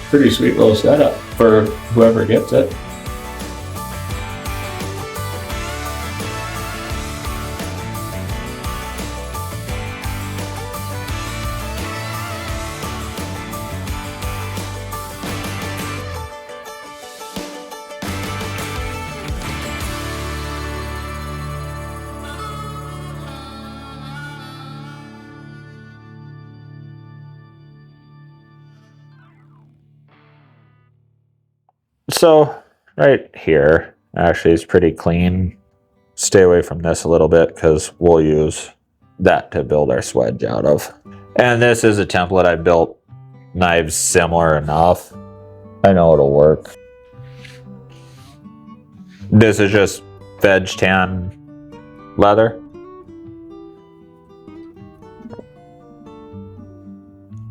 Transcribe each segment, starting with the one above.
pretty sweet little setup for whoever gets it. So right here actually is pretty clean. Stay away from this a little bit because we'll use that to build our swedge out of. And this is a template I built knives similar enough. I know it'll work. This is just veg tan leather.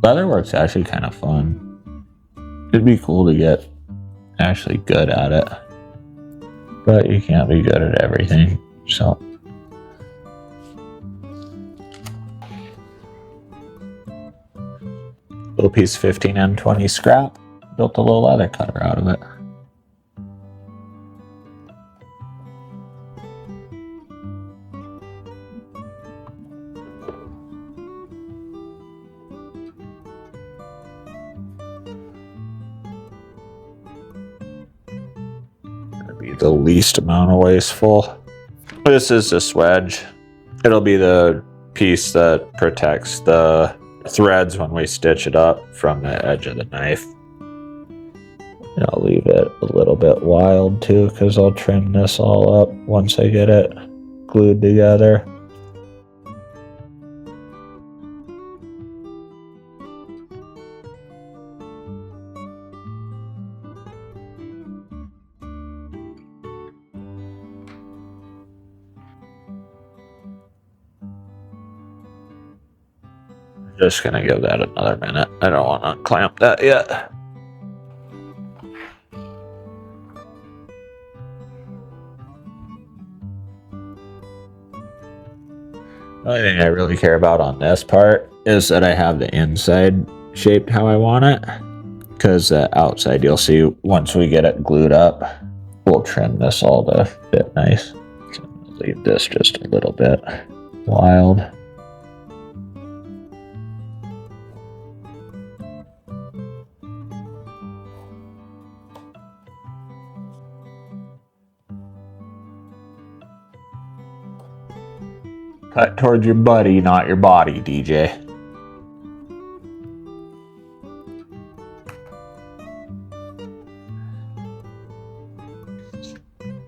Leatherwork's actually kind of fun. It'd be cool to get actually good at it, but you can't be good at everything. So little piece of 15N20 scrap, built a little leather cutter out of it. Be the least amount of wasteful. This is the swedge. It'll be the piece that protects the threads when we stitch it up from the edge of the knife. And I'll leave it a little bit wild too, because I'll trim this all up once I get it glued together. Just gonna give that another minute. I don't want to unclamp that yet. The only thing I really care about on this part is that I have the inside shaped how I want it, because the outside, you'll see once we get it glued up, we'll trim this all to fit nice. So I'm gonna leave this just a little bit wild. Cut towards your buddy, not your body, DJ.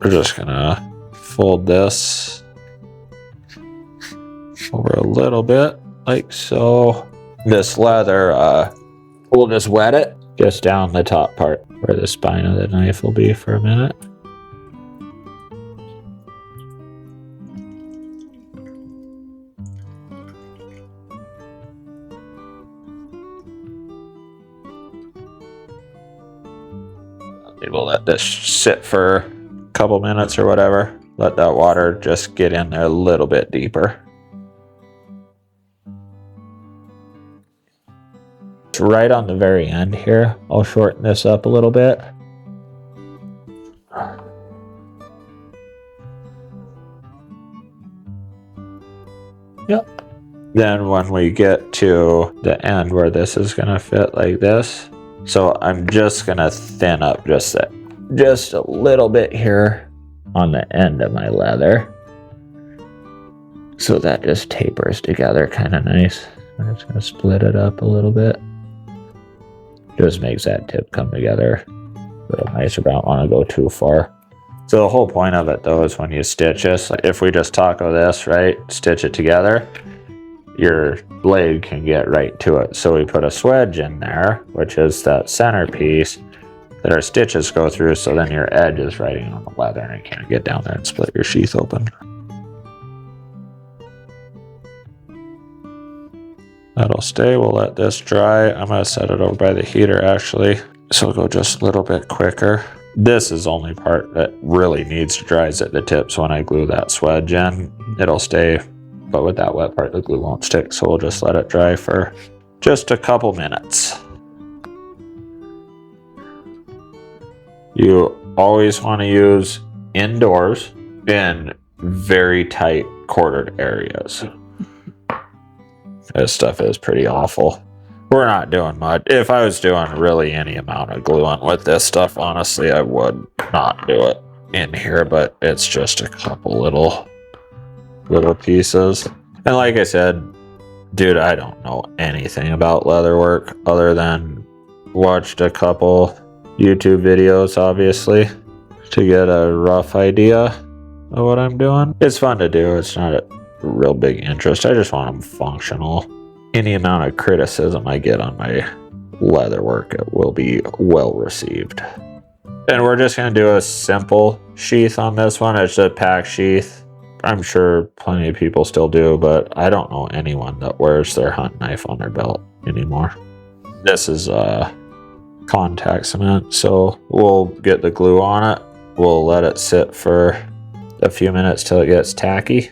We're just gonna fold this over a little bit, like so. This leather, we'll just wet it just down the top part where the spine of the knife will be for a minute. We'll let this sit for a couple minutes or whatever. Let that water just get in there a little bit deeper. Right on the very end here, I'll shorten this up a little bit. Yep. Then when we get to the end where this is gonna fit like this, so I'm just gonna thin up just a little bit here on the end of my leather. So that just tapers together kind of nice. I'm just gonna split it up a little bit. Just makes that tip come together a little nicer, but I don't wanna go too far. So the whole point of it though is when you stitch this, like if we just taco this, right, stitch it together, your blade can get right to it. So we put a swedge in there, which is that centerpiece that our stitches go through, so then your edge is right on the leather and you can't get down there and split your sheath open. That'll stay. We'll let this dry. I'm gonna set it over by the heater actually, so it'll go just a little bit quicker. This is the only part that really needs to dry is at the tips. When I glue that swedge in, it'll stay. But with that wet part, the glue won't stick, so we'll just let it dry for just a couple minutes. You always want to use indoors in very tight quartered areas. This stuff is pretty awful. We're not doing much. If I was doing really any amount of gluing with this stuff, honestly, I would not do it in here, but it's just a couple little pieces. And like I said, dude, I don't know anything about leather work other than watched a couple YouTube videos, obviously, to get a rough idea of what I'm doing. It's fun to do. It's not a real big interest. I just want them functional. Any amount of criticism I get on my leather work, it will be well received. And we're just going to do a simple sheath on this one. It's a pack sheath. I'm sure plenty of people still do, but I don't know anyone that wears their hunt knife on their belt anymore. This is contact cement, so we'll get the glue on it. We'll let it sit for a few minutes till it gets tacky.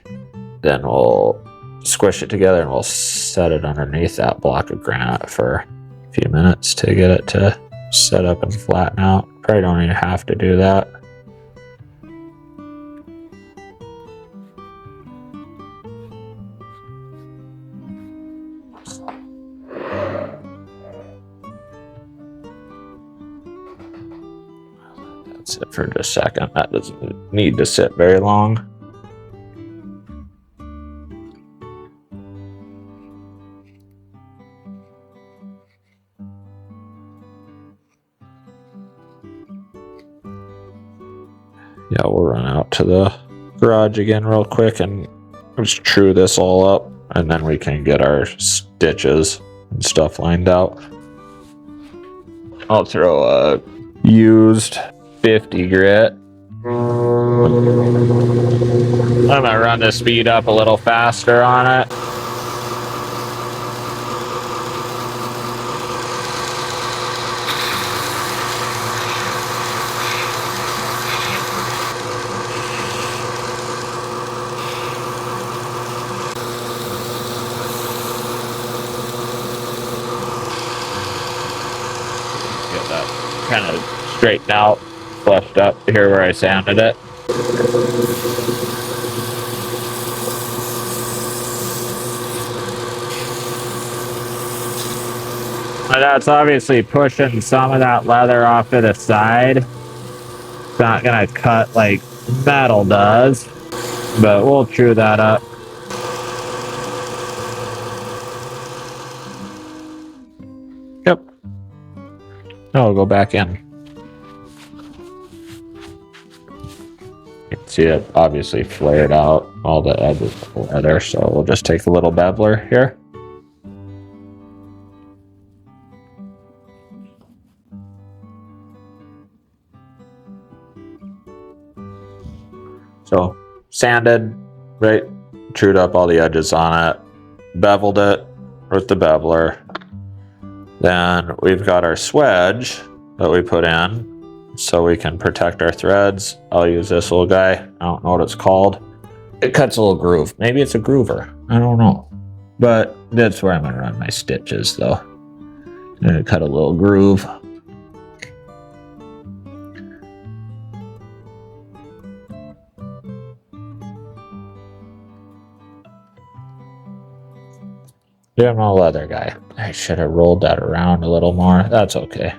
Then we'll squish it together and we'll set it underneath that block of granite for a few minutes to get it to set up and flatten out. Probably don't even have to do that. Sit for just a second. That doesn't need to sit very long. Yeah, we'll run out to the garage again real quick and just true this all up, and then we can get our stitches and stuff lined out. I'll throw a used 50 grit. I'm gonna run the speed up a little faster on it. Get that kind of straightened out, flushed up here where I sanded it. And that's obviously pushing some of that leather off to the side. It's not gonna cut like metal does, but we'll chew that up. Yep. Now we'll go back in. You can see it obviously flared out all the edges of the leather, so we'll just take a little beveler here. So sanded, right, chewed up all the edges on it, beveled it with the beveler. Then we've got our swedge that we put in so we can protect our threads. I'll use this little guy. I don't know what it's called. It cuts a little groove. Maybe it's a groover. I don't know. But that's where I'm going to run my stitches though. I'm going to cut a little groove. Yeah, I'm a leather guy. I should have rolled that around a little more. That's okay.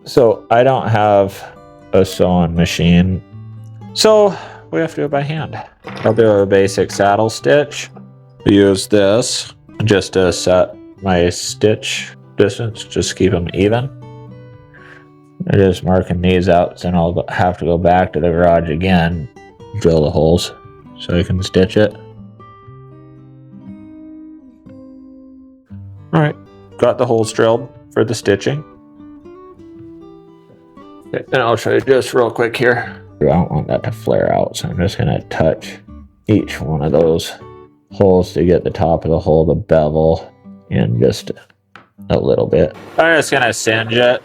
So I don't have a sewing machine, so we have to do it by hand. I'll do a basic saddle stitch. Use this just to set my stitch distance, just keep them even. I'm just marking these out, so then I'll have to go back to the garage again, drill the holes so I can stitch it. Alright, got the holes drilled for the stitching. Okay, and I'll show you just real quick here. I don't want that to flare out, so I'm just going to touch each one of those holes to get the top of the hole to bevel in just a little bit. I'm just going to singe it.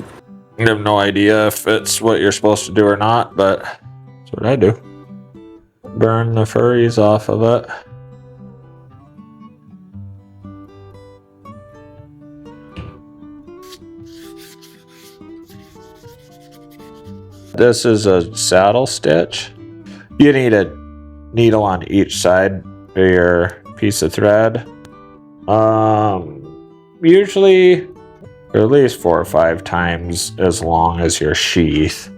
I have no idea if it's what you're supposed to do or not, but that's what I do. Burn the furries off of it. This is a saddle stitch. You need a needle on each side of your piece of thread. Usually at least 4 or 5 times as long as your sheath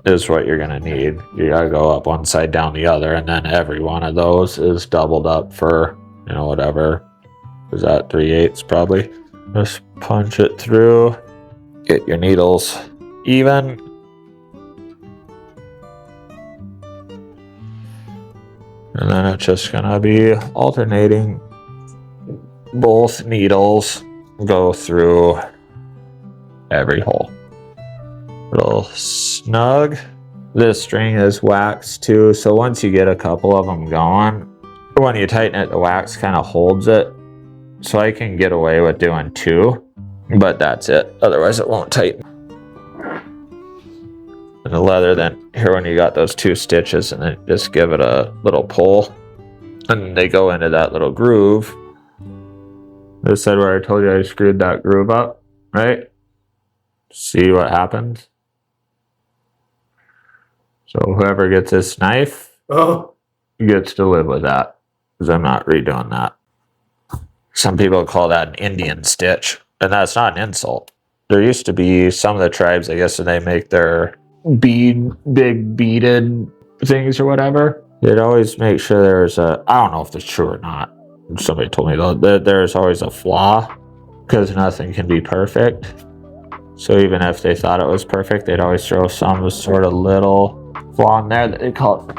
is what you're gonna need. You gotta go up one side, down the other, and then every one of those is doubled up for, you know, whatever. Is that 3/8 probably? Just punch it through. Get your needles even. And then it's just gonna be alternating. Both needles go through every hole. Little snug. This string is waxed too, so once you get a couple of them going, when you tighten it, the wax kind of holds it. So I can get away with doing 2, but that's it. Otherwise it won't tighten. And the leather then, here when you got those 2 stitches, and then just give it a little pull. And they go into that little groove. This side where I told you I screwed that groove up, right? See what happens? So whoever gets this knife gets to live with that, because I'm not redoing that. Some people call that an Indian stitch, and that's not an insult. There used to be some of the tribes, I guess, when they make their big beaded things or whatever, they'd always make sure there's a, I don't know if it's true or not. Somebody told me though, that there's always a flaw, because nothing can be perfect. So even if they thought it was perfect, they'd always throw some sort of little flaw in there that they call it,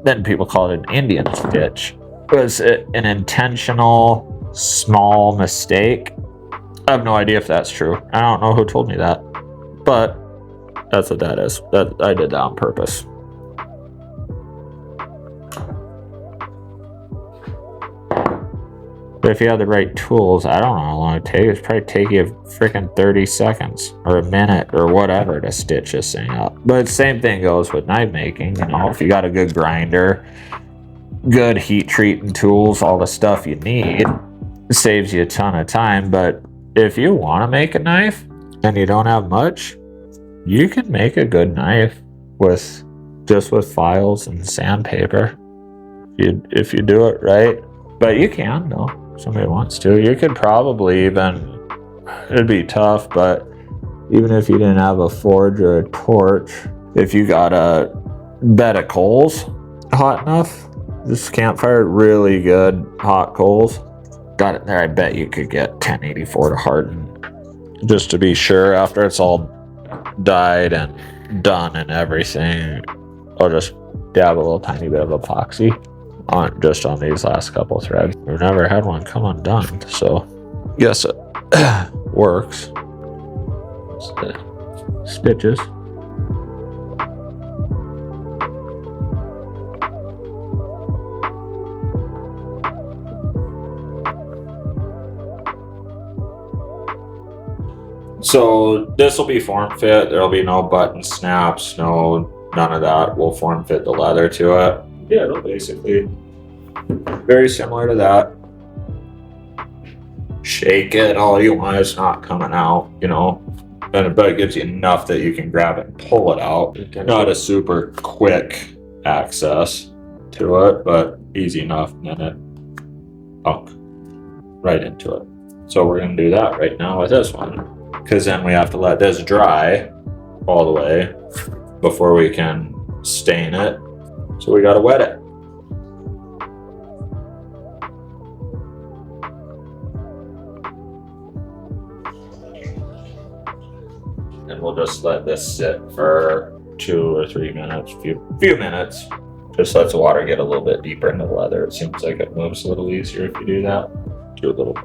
then people call it an Indian stitch. Was it an intentional small mistake? I have no idea if that's true. I don't know who told me that, but that's what that is. That I did that on purpose. But if you have the right tools, I don't know how long it takes. It'd probably take you freaking 30 seconds or a minute or whatever to stitch this thing up. But same thing goes with knife making. You know, if you got a good grinder, good heat treating tools, all the stuff you need, it saves you a ton of time. But if you want to make a knife and you don't have much, you can make a good knife with just with files and sandpaper if you do it right. But you can, though. Somebody wants to. You could probably even, it'd be tough, but even if you didn't have a forge or a torch, if you got a bed of coals hot enough, this campfire, really good hot coals, got it there, I bet you could get 1084 to harden. Just to be sure, after it's all dyed and done and everything, I'll just dab a little tiny bit of epoxy on just on these last couple threads. We've never had one come undone, so yes, it works. It's the stitches. So this will be form fit. There'll be no button snaps, none of that. We'll form fit the leather to it. Yeah, it'll basically very similar to that. Shake it all you want, it's not coming out, you know. But it gives you enough that you can grab it and pull it out. Not a super quick access to it, but easy enough, and then it punk right into it. So we're gonna do that right now with this one, because then we have to let this dry all the way before we can stain it. So we gotta wet it. And we'll just let this sit for 2 or 3 minutes, few minutes. Just lets the water get a little bit deeper into the leather. It seems like it moves a little easier if you do that. Do a little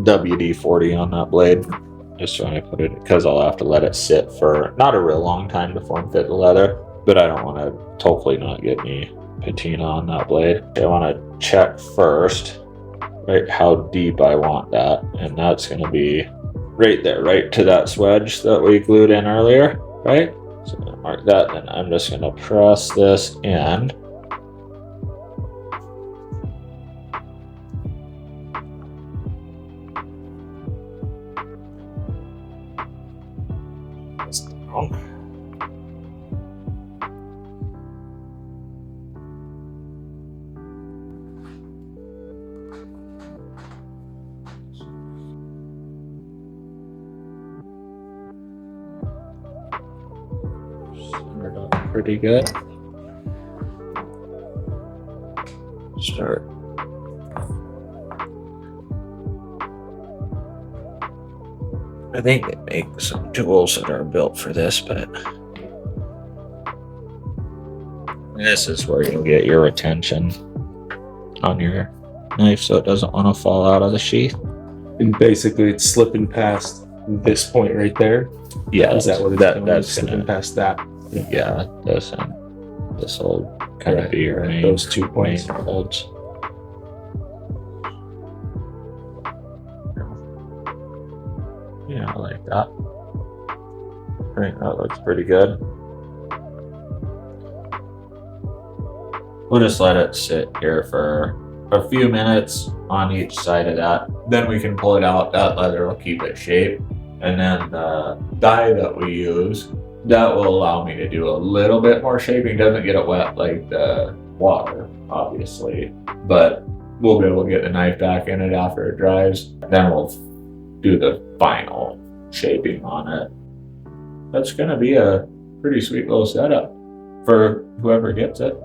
WD-40 on that blade. Just when I put it, because I'll have to let it sit for not a real long time to form fit the leather, but I don't want to hopefully not get any patina on that blade. I want to check first, right, how deep I want that, and that's going to be right there, right to that swedge that we glued in earlier, right? So I'm gonna mark that, and I'm just going to press this in. Centered up pretty good. Start. I think they make some tools that are built for this, but this is where you'll get your retention on your knife so it doesn't want to fall out of the sheath. And basically it's slipping past this point right there. Yeah, Is that what it's doing? that's slipping past that? Yeah, this will kind of be your main, those 2 points. main holds. Yeah, I like that. I think that looks pretty good. We'll just let it sit here for a few minutes on each side of that. Then we can pull it out. That leather will keep it shaped. And then the dye that we use, that will allow me to do a little bit more shaping. Doesn't get it wet like the water, obviously, but we'll be able to get the knife back in it after it dries. Then we'll do the final shaping on it. That's gonna be a pretty sweet little setup for whoever gets it.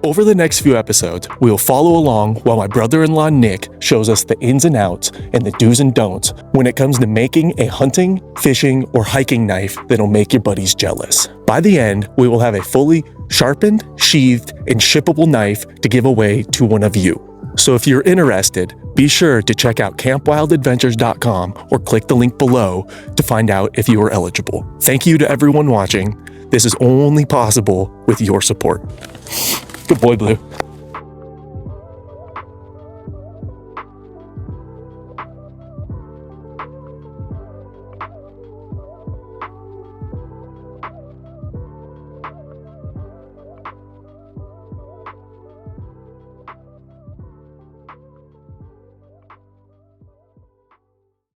Over the next few episodes, we will follow along while my brother-in-law Nick shows us the ins and outs and the do's and don'ts when it comes to making a hunting, fishing, or hiking knife that'll make your buddies jealous. By the end, we will have a fully sharpened, sheathed, and shippable knife to give away to one of you. So if you're interested, be sure to check out KAMPwildAdventures.com or click the link below to find out if you are eligible. Thank you to everyone watching. This is only possible with your support. Good boy, Blue.